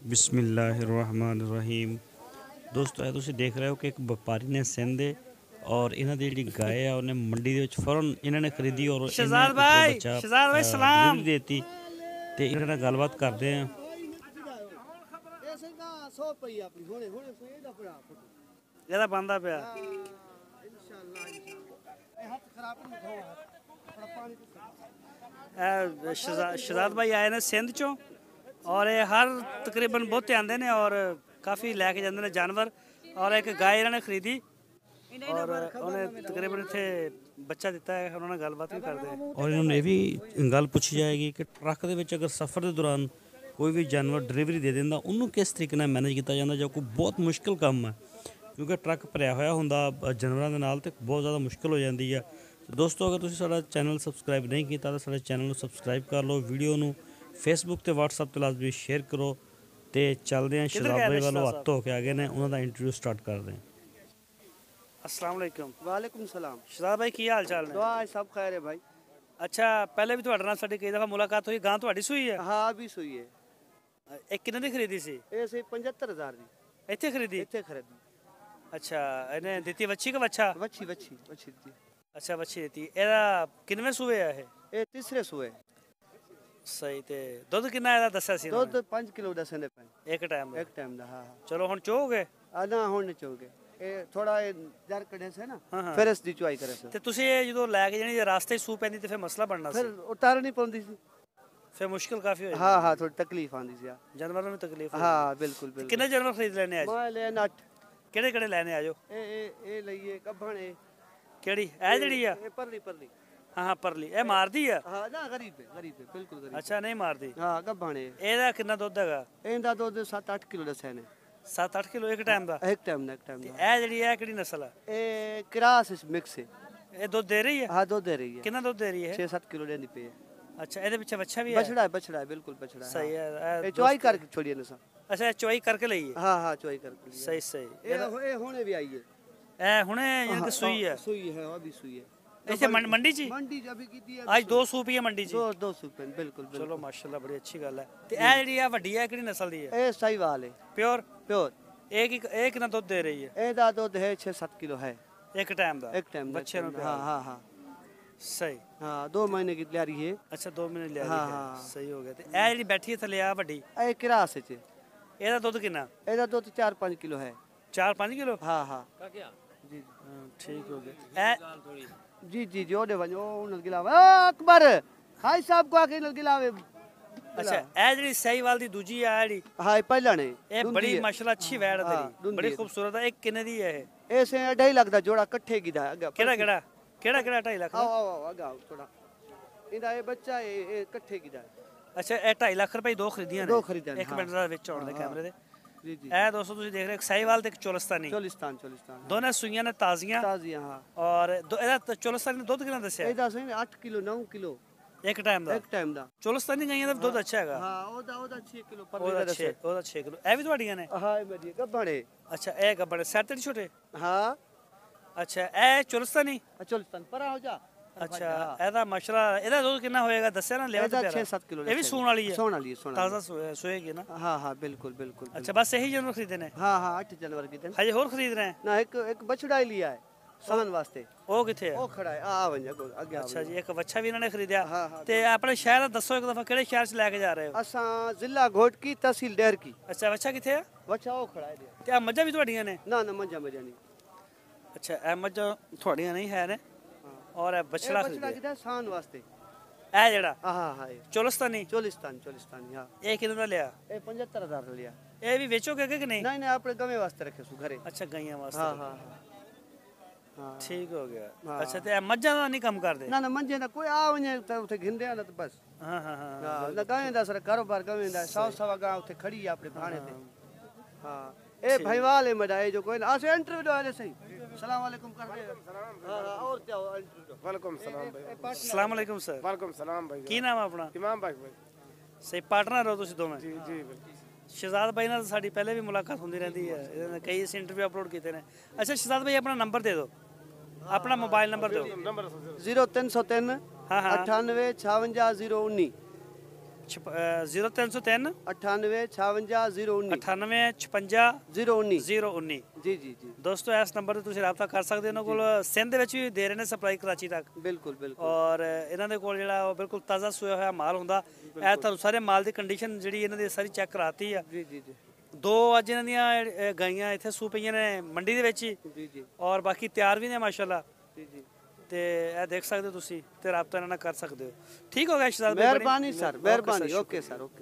ਬਿਸਮਿਲ੍ਲਾਹਿਰਰਹਿਮਾਨਿਰਰਹੀਮ। ਦੋਸਤੋ ਇਹ ਤੁਸੀਂ ਦੇਖ ਰਹੇ ਹੋ ਕਿ ਇੱਕ ਵਪਾਰੀ ਨੇ ਸਿੰਧ ਦੇ ਔਰ ਇਹਨਾਂ ਦੀ ਜਿਹੜੀ ਗਾਏ ਆ ਉਹਨੇ ਮੰਡੀ ਦੇ ਵਿੱਚ ਫੌਰਨ ਇਹਨਾਂ ਨੇ ਖਰੀਦੀ ਔਰ ਸ਼ਹਜ਼ਾਦ ਭਾਈ ਡਿਲੀਵਰੀ ਸਲਾਮ। ਦੇਤੀ ਤੇ ਇਹਨਾਂ ਨਾਲ ਗੱਲਬਾਤ ਕਰਦੇ ਆ। ਇਹਦਾ ਬੰਦਾ ਪਿਆ ਸ਼ਹਜ਼ਾਦ ਭਾਈ ਆਏ ਨੇ ਸਿੰਧ ਚੋਂ ਔਰ ਇਹ ਹਰ ਤਕਰੀਬਨ ਬਹੁਤੇ ਆਉਂਦੇ ਨੇ ਔਰ ਕਾਫੀ ਲੈ ਕੇ ਜਾਂਦੇ ਨੇ ਜਾਨਵਰ ਔਰ ਇੱਕ ਗਾय ਇਹਨਾਂ ਨੇ ਖਰੀਦੀ ਔਰ ਉਹਨੇ ਤਕਰੀਬਨ ਇੱਥੇ ਬੱਚਾ ਦਿੱਤਾ ਹੈ। ਉਹਨਾਂ ਨਾਲ ਗੱਲਬਾਤ ਵੀ ਕਰਦੇ ਆ ਔਰ ਇਹਨਾਂ ਨੂੰ ਇਹ ਵੀ ਗੱਲ ਪੁੱਛੀ ਜਾਏਗੀ ਕਿ ਟਰੱਕ ਦੇ ਵਿੱਚ ਅਗਰ ਸਫ਼ਰ ਦੇ ਦੌਰਾਨ ਕੋਈ ਵੀ ਜਾਨਵਰ ਡਿਲੀਵਰੀ ਦੇ ਦਿੰਦਾ ਉਹਨੂੰ ਕਿਸ ਤਰੀਕੇ ਨਾਲ ਮੈਨੇਜ ਕੀਤਾ ਜਾਂਦਾ, ਜੋ ਕੋਈ ਬਹੁਤ ਮੁਸ਼ਕਿਲ ਕੰਮ ਹੈ ਕਿਉਂਕਿ ਟਰੱਕ ਭਰਿਆ ਹੋਇਆ ਹੁੰਦਾ ਜਾਨਵਰਾਂ ਦੇ ਨਾਲ ਤੇ ਬਹੁਤ ਜ਼ਿਆਦਾ ਮੁਸ਼ਕਿਲ ਹੋ ਜਾਂਦੀ ਆ। ਦੋਸਤੋ ਅਗਰ ਤੁਸੀਂ ਸਾਡਾ ਚੈਨਲ ਸਬਸਕ੍ਰਾਈਬ ਨਹੀਂ ਕੀਤਾ ਤਾਂ ਸਾਡੇ ਚੈਨਲ ਨੂੰ ਸਬਸਕ੍ਰਾਈਬ ਕਰ ਲਓ, ਵੀਡੀਓ ਨੂੰ ਫੇਸਬੁੱਕ ਤੇ WhatsApp ਤੇ ਲਾਜ਼ਮੀ ਸ਼ੇਅਰ ਕਰੋ ਤੇ ਚੱਲਦੇ ਹਾਂ ਸ਼ਹਜ਼ਾਦ ਭਾਈ ਵੱਲੋਂ ਹੱਥ ਧੋ ਕੇ ਆ ਗਏ ਨੇ, ਉਹਨਾਂ ਦਾ ਇੰਟਰਵਿਊ ਸਟਾਰਟ ਕਰਦੇ ਹਾਂ। अस्सलाम वालेकुम। वालेकुम सलाम। ਸ਼ਹਜ਼ਾਦ ਭਾਈ ਕੀ ਹਾਲ ਚਾਲ ਨੇ? दुआ है सब खैर है भाई। ਅੱਛਾ ਪਹਿਲੇ ਵੀ ਤੁਹਾਡੇ ਨਾਲ ਸਾਡੀ ਕਈ ਦਫਾ ਮੁਲਾਕਾਤ ਹੋਈ, ਗਾਂ ਤੁਹਾਡੀ ਸੂਈ ਹੈ? हाँ अभी सुई है। ਇਹ ਕਿੰਨੇ ਦੀ ਖਰੀਦੀ ਸੀ? ऐसे 75,000 दी ਇੱਥੇ ਖਰੀਦੀ? इतने खरीदी। ਅੱਛਾ ਇਹਨੇ ਦਿੱਤੀ ਵੱਛੀ ਕਿ ਵੱਛਾ? वच्छी वच्छी वच्छी दी। ਅੱਛਾ ਵੱਛੀ ਦਿੱਤੀ। ਇਹਦਾ ਕਿੰਨਵੇਂ ਸੂਏ ਆ ਇਹ? ये तीसरे सुए। ਸਹੀ ਤੇ ਦੁੱਧ ਕਿੰਨਾ ਇਹਦਾ ਦੱਸਿਆ ਸੀ? दूध 5 किलो दसने पे ਇੱਕ ਟਾਈਮ ਦਾ? एक टाइम दा। हाँ ਚਲੋ ਹੁਣ ਚੋਗੇ? आना होने चोगे ये थोड़ा ये जर कड़े से ना हाँ, हाँ। फिर इस दी चुआई करे से ਤੇ ਤੁਸੀਂ ਇਹ ਜਦੋਂ ਲੈ ਕੇ ਜਾਣੀ ਰਾਸਤੇ 'ਚ ਸੂ ਪੈਂਦੀ ਤੇ ਫਿਰ ਮਸਲਾ ਬਣਨਾ ਸੀ, फिर उतार नहीं पाउंदी सी। ਫਿਰ ਮੁਸ਼ਕਿਲ ਕਾਫੀ ਹੋਈ। हाँ हाँ थोड़ी तकलीफ आंदी सी। ਜਾਨਵਰਾਂ ਨੂੰ ਤਕਲੀਫ ਹੋਈ। हाँ बिल्कुल बिल्कुल। ਕਿੰਨੇ ਜਾਨਵਰ ਖਰੀਦ ਲੈਣੇ ਅੱਜ? मैं ले नट ਕਿਹੜੇ ਕਿਹੜੇ ਲੈਣੇ ਆਜੋ? ए लइए कभण ए ਕਿਹੜੀ ਇਹ ਜਿਹੜੀ ਆ? ए परली परली। ਹਾਂ ਹਾਂ ਪਰਲੀ ਇਹ ਮਾਰਦੀ ਆ? हाँ ना गरीब है बिल्कुल गरीब। ਅੱਛਾ ਨਹੀਂ ਮਾਰਦੀ। हाँ कभण ए ਇਹਦਾ ਕਿੰਨਾ ਦੁੱਧ ਹੈਗਾ? ਇਹਦਾ ਦੁੱਧ 7-8 ਕਿਲੋ ਦੱਸਿਆ ਨੇ। 7-8 ਕਿਲੋ ਇੱਕ ਟਾਈਮ ਦਾ? ਇੱਕ ਟਾਈਮ ਦਾ ਤੇ ਇਹ ਜਿਹੜੀ ਹੈ ਕਿਹੜੀ ਨਸਲ ਹੈ? ਇਹ ਕ੍ਰਾਸ ਮਿਕਸ ਹੈ। ਇਹ ਦੁੱਧ ਦੇ ਰਹੀ ਹੈ? ਹਾਂ ਦੁੱਧ ਦੇ ਰਹੀ ਹੈ। ਕਿੰਨਾ ਦੁੱਧ ਦੇ ਰਹੀ ਹੈ? 6-7 ਕਿਲੋ ਲੈਂਦੀ ਪਈ ਹੈ। ਅੱਛਾ ਇਹਦੇ ਪਿੱਛੇ ਬੱਚਾ ਵੀ ਹੈ? ਬਛੜਾ ਹੈ ਬਿਲਕੁਲ ਬਛੜਾ ਹੈ। ਸਹੀ ਹੈ। ਇਹ ਚੁਆਈ ਕਰਕੇ ਛੋੜੀ ਨੇ ਸਾ। ਅੱਛਾ ਚੁਆਈ ਕਰਕੇ ਲਈ ਹੈ? ਹਾਂ ਹਾਂ ਚੁਆਈ ਕਰਕੇ ਲਈ। ਸਹੀ ਸਹੀ। ਇਹ ਹੁਣੇ ਵੀ ਆਈ ਹੈ। ਇਹ ਹੁਣੇ ਯਾਨੀ ਕਿ ਸੂਈ ਹੈ? ਸੂਈ ਹੈ ਉਹ ਵੀ ਸੂਈ ਹੈ। ਇੱਥੇ ਮੰਡੀ 'ਚ? ਮੰਡੀ 'ਚ ਅਭੀ ਕੀਤੀ ਹੈ ਅੱਜ 2 ਸੂਪੀ ਹੈ ਮੰਡੀ 'ਚ? 2 ਸੂਪੀ ਬਿਲकुल। ਚਲੋ ਮਾਸ਼ਾਅੱਲਾ ਬੜੀ ਅੱਛੀ ਗੱਲ ਹੈ। ਤੇ ਇਹ ਜਿਹੜੀ ਆ ਵੱਡੀ ਹੈ ਕਿਹੜੀ ਨਸਲ ਦੀ ਹੈ? ਇਹ ਸਾਹੀਵਾਲ ਹੈ। ਪਿਓਰ? ਪਿਓਰ। ਇਹ ਕਿੰਨਾ ਦੁੱਧ ਦੇ ਰਹੀ ਹੈ? ਇਹਦਾ ਦੁੱਧ ਹੈ 6-7 ਕਿਲੋ ਹੈ ਇੱਕ ਟਾਈਮ ਦਾ? एक टाइम ਬੱਚੇ ਨੂੰ? हाँ हाँ हाँ ਸਹੀ। हाँ 2 ਮਹੀਨੇ की ला रही है। ਅੱਛਾ 2 ਮਹੀਨੇ ਲਿਆ ਹਾਂ, ਦੀ ਹੈ। ਹਾਂ। ਸਹੀ ਹੋ ਗਿਆ। ਤੇ ਇਹ ਜਿਹੜੀ ਬੈਠੀ ਹੈ ਥੱਲੇ ਆ ਵੱਡੀ, ਇਹ ਕ੍ਰਾਸ ਹੈ। ਇਹਦਾ ਦੁੱਧ ਕਿੰਨਾ? ਇਹਦਾ ਦੁੱਧ 4-5 ਕਿਲੋ ਹੈ। 4-5 ਕਿਲੋ? हाँ हाँ जी ਠੀਕ ਹੋ ਗਿਆ। ਇਹ जी जी जी ओडे वञो उन गिलावे अकबर हाय साहब को आके गिलावे। ਅੱਛਾ ਇਹ ਜਿਹੜੀ ਸਹੀਵਾਲ ਦੀ ਦੂਜੀ ਆ ਜਿਹੜੀ, हाय पहला ने ਇਹ ਬੜੀ ਮਾਸ਼ਾਅੱਲਾ ਅੱਛੀ ਵੈੜ ਹੈ ਹਾਂ, ਤੇਰੀ, ਦੁੰਦੀ ਬੜੀ ਹੈ। ਖੂਬਸੂਰਤ ਹੈ। ਇਹ ਕਿੰਨੇ ਦੀ ਹੈ ਇਹ? ऐसे ढाई लाख दा जोड़ा इकट्ठे की दा अगा ਕਿਹੜਾ 2.5 ਲੱਖ आओ ਦਾ? आओ आओ अगा थोड़ा इंदा ये बच्चा ये इकट्ठे की दा। ਅੱਛਾ ਇਹ 2.5 ਲੱਖ ਰੁਪਏ ਦੋ ਖਰੀਦੀਆਂ ਨੇ? ਦੋ ਖਰੀਦੀਆਂ ਨੇ, ਇੱਕ ਹਾਂ। ਮਿੰਟ ਦਾ ਵਿੱਚ ਆਉਣ ਦੇ ਕੈਮਰੇ ਦੇ। जी जी ਇਹ ਦੋਸਤੋ ਤੁਸੀਂ ਦੇਖ ਰਹੇ ਹੋ ਸਹੀਵਾਲ ਤੇ ਇੱਕ ਚੋਲਿਸਤਾਨੀ, चोलिस्तान ਦੋਨੇ ਸੂਈਆਂ ਨੇ ਤਾਜ਼ੀਆਂ। ताजी हां ਔਰ ਇਹਦਾ ਚੋਲਿਸਤਾਨੀ ਦਾ ਦੁੱਧ ਕਿੰਨਾ ਦੱਸਿਆ? ਇਹਦਾ ਸਹੀ 8 ਕਿਲੋ 9 ਕਿਲੋ ਇੱਕ ਟਾਈਮ ਦਾ? ਇੱਕ ਟਾਈਮ ਦਾ। ਚੋਲਿਸਤਾਨੀ ਗਾਈਆਂ ਦਾ ਦੁੱਧ ਅੱਛਾ ਹੈਗਾ? ਹਾਂ ਉਹਦਾ 6 ਕਿਲੋ ਪਰ ਉਹਦਾ 6 ਕਿਲੋ। ਇਹ ਵੀ ਤੁਹਾਡੀਆਂ ਨੇ? ਹਾਂ ਇਹ ਮੇਰੀ ਗੱਬੜੇ। ਅੱਛਾ ਇਹ ਗੱਬੜ ਸੈਟ ਤੇ ਛੋਟੇ? ਹਾਂ ਅੱਛਾ ਇਹ ਚੋਲਿਸਤਾਨੀ? चोलिस्तान पर हो जा। ਅੱਛਾ ਇਹਦਾ ਮਸ਼ਰਾ ਇਹਦਾ ਦੁੱਧ ਕਿੰਨਾ ਹੋਏਗਾ ਦੱਸਿਆ ਨਾ? ਲਿਆ ਇਹਦਾ 6-7 ਕਿਲੋ। ਇਹ ਵੀ ਸੂਣ ਵਾਲੀ ਹੈ? ਸੂਣ ਵਾਲੀ ਹੈ। ਤਾਜ਼ਾ ਸੋਏਗੀ ਨਾ? हाँ हाँ बिल्कुल बिल्कुल। ਅੱਛਾ ਬਸ ਇਹੀ ਜਾਨਵਰ ਖਰੀਦੇ ਨੇ? हाँ हाँ 8 जानवर की ਹਜੇ ਹੋਰ ਖਰੀਦ ਰਹੇ हैं? ना एक बछड़ा ही लिया है सान वास्ते। ਉਹ ਕਿੱਥੇ ਹੈ? ਉਹ ਖੜਾ ਹੈ ਆ ਵੰਜਾ ਕੋਲ ਅੱਗੇ। ਅੱਛਾ ਜੀ ਇੱਕ ਬੱਚਾ ਵੀ ਇਹਨਾਂ ਨੇ ਖਰੀਦਿਆ। ਹਾਂ, ਹਾਂ। ਤੇ ਆਪਣੇ ਸ਼ਹਿਰ ਦਾ ਦੱਸੋ ਇੱਕ ਦਫਾ ਕਿਹੜੇ ਸ਼ਹਿਰ 'ਚ ਲੈ ਕੇ ਜਾ ਰਹੇ ਹੋ? ਅਸਾਂ ਜ਼ਿਲ੍ਹਾ ਘੋਟਕੀ ਤਹਿਸੀਲ ਡੇਰ ਕੀ। ਅੱਛਾ ਬੱਚਾ ਕਿੱਥੇ ਹੈ? ਬੱਚਾ ਉਹ ਖੜਾ ਹੈ। ਤੇ ਆ ਮੱਝਾਂ ਵੀ ਤੁਹਾਡੀਆਂ ਨੇ? ਨਾ ਨਾ ਮੱਝਾਂ ਨਹੀਂ। ਅੱਛਾ ਇਹ ਮੱਝਾਂ ਤੁਹਾਡੀਆਂ ਨਹੀਂ ਹੈ ਨੇ ਔਰ ਇਹ ਬਛੜਾ ਬਛੜਾ ਖਰੀਦਿਆ? ਕਿਦਾ ਸਾਨ ਵਾਸਤੇ। ਇਹ ਜਿਹੜਾ ਹਾਂ ਹਾਂ ਚੋਲਿਸਤਾਨੀ? ਚੋਲਿਸਤਾਨ ਹਾਂ। ਇਹ ਕਿੰਨੇ ਦਾ ਲਿਆ? ਇਹ 75,000 ਦਾ ਲਿਆ। ਇਹ ਵੀ ਵੇਚੋਗੇ ਕਿ ਨਹੀਂ? ਨਹੀਂ ਨਹੀਂ ਆਪਣੇ ਗਵੇਂ ਵਾਸਤੇ ਰੱਖੇ ਸੂ ਘਰੇ। ਅੱਛਾ ਗਾਈਆਂ ਵਾਸਤੇ? ਹਾਂ ਹਾਂ ਹਾਂ ਠੀਕ ਹੋ ਗਿਆ। ਹਾਂ। ਅੱਛਾ ਤੇ ਇਹ ਮੱਝਾਂ ਦਾ ਨਹੀਂ ਕੰਮ ਕਰਦੇ? ਨਾ ਨਾ ਮੰਜੇ ਦਾ ਕੋਈ ਆ ਵਣੇ ਤਾਂ ਉੱਥੇ ਘਿੰਦੇ ਆ ਨਾ ਬਸ। ਹਾਂ ਹਾਂ ਹਾਂ ਹਾਂ ਨਾ ਗਵੇਂ ਦਾ ਸਰ ਕਾਰੋਬਾਰ ਗਵੇਂ ਦਾ 100 ਗਾਂ ਉੱਥੇ ਖੜੀ ਆ ਆਪਣੇ ਭਾਣੇ ਤੇ। ਹਾਂ ਇਹ ਭਾਈਵਾਲ ਹੈ ਮੇਰਾ ਇਹ ਜੋ ਕੋਈ ਨਾ ਆਸੇ ਇੰਟਰਵਿਊ ਵਾਲੇ ਸਹੀ। अस्सलाम वालेकुम कर दे। हां हां और क्या हो इंटरव्यू। वालेकुम सलाम भाई। अस्सलाम वालेकुम सर। वालेकुम सलाम भाई। ਕੀ ਨਾਮ ਹੈ ਆਪਣਾ? इमाम भाई भाई। ਸਹੀ ਪਾਰਟਨਰ ਹੋ ਤੁਸੀਂ ਦੋਵੇਂ? जी जी भाई। ਸ਼ਹਜ਼ਾਦ ਭਾਈ ਨਾਲ ਸਾਡੀ ਪਹਿਲੇ ਵੀ ਮੁਲਾਕਾਤ ਹੁੰਦੀ ਰਹਿੰਦੀ ਹੈ, ਇਹਦੇ ਨਾਲ ਕਈ ਅਸੀਂ ਇੰਟਰਵਿਊ ਅਪਲੋਡ ਕੀਤੇ ਨੇ। ਅੱਛਾ ਸ਼ਹਜ਼ਾਦ ਭਾਈ ਆਪਣਾ ਨੰਬਰ ਦੇ ਦਿਓ, ਆਪਣਾ ਮੋਬਾਈਲ ਨੰਬਰ ਦਿਓ। नंबर 0303 हाँ, हाँ। 98 56 019। 0303 98 56 019 98 56 019 019। ਜੀ ਜੀ ਜੀ ਦੋਸਤੋ ਇਸ ਨੰਬਰ ਤੇ ਤੁਸੀਂ ਰਾਬਤਾ ਕਰ ਸਕਦੇ ਹੋ। ਇਹਨਾਂ ਕੋਲ ਸਿੰਧ ਦੇ ਵਿੱਚ ਵੀ ਦੇ ਰਹੇ ਨੇ ਸਪਲਾਈ ਕਰਾਚੀ ਤੱਕ। ਬਿਲਕੁਲ ਬਿਲਕੁਲ ਔਰ ਇਹਨਾਂ ਦੇ ਕੋਲ ਜਿਹੜਾ ਉਹ ਬਿਲਕੁਲ ਤਾਜ਼ਾ ਸੋਇਆ ਹੋਇਆ ਮਾਲ ਹੁੰਦਾ। ਇਹ ਤੁਹਾਨੂੰ ਸਾਰੇ ਮਾਲ ਦੀ ਕੰਡੀਸ਼ਨ ਜਿਹੜੀ ਇਹਨਾਂ ਦੀ ਸਾਰੀ ਚੈੱਕ ਕਰਾਤੀ ਆ। ਜੀ ਜੀ ਜੀ ਦੋ ਅੱਜ ਇਹਨਾਂ ਦੀਆਂ ਗਾਈਆਂ ਇੱਥੇ ਸੂ ਪਈਆਂ ਨੇ ਮੰਡੀ ਦੇ ਵਿੱਚ ਹੀ, ਜੀ ਜੀ ਔਰ ਬਾਕੀ ਤਿਆਰ ਵੀ ਨੇ ਮਾਸ਼ਾਅੱਲਾ। ਜੀ ਜੀ ਤੇ ਇਹ ਦੇਖ ਸਕਦੇ ਹੋ ਤੁਸੀਂ ਤੇ ਰਾਬਤਾ ਇਹਨਾਂ ਨਾਲ ਕਰ ਸਕਦੇ ਹੋ। ਠੀਕ ਹੋ ਗਿਆ ਸ਼ਹਜ਼ਾਦ ਭਾਈ, ਮਿਹਰਬਾਨੀ ਸਰ, ਓਕੇ ਮਿਹਰਬਾਨੀ। Sir, okay sir, okay.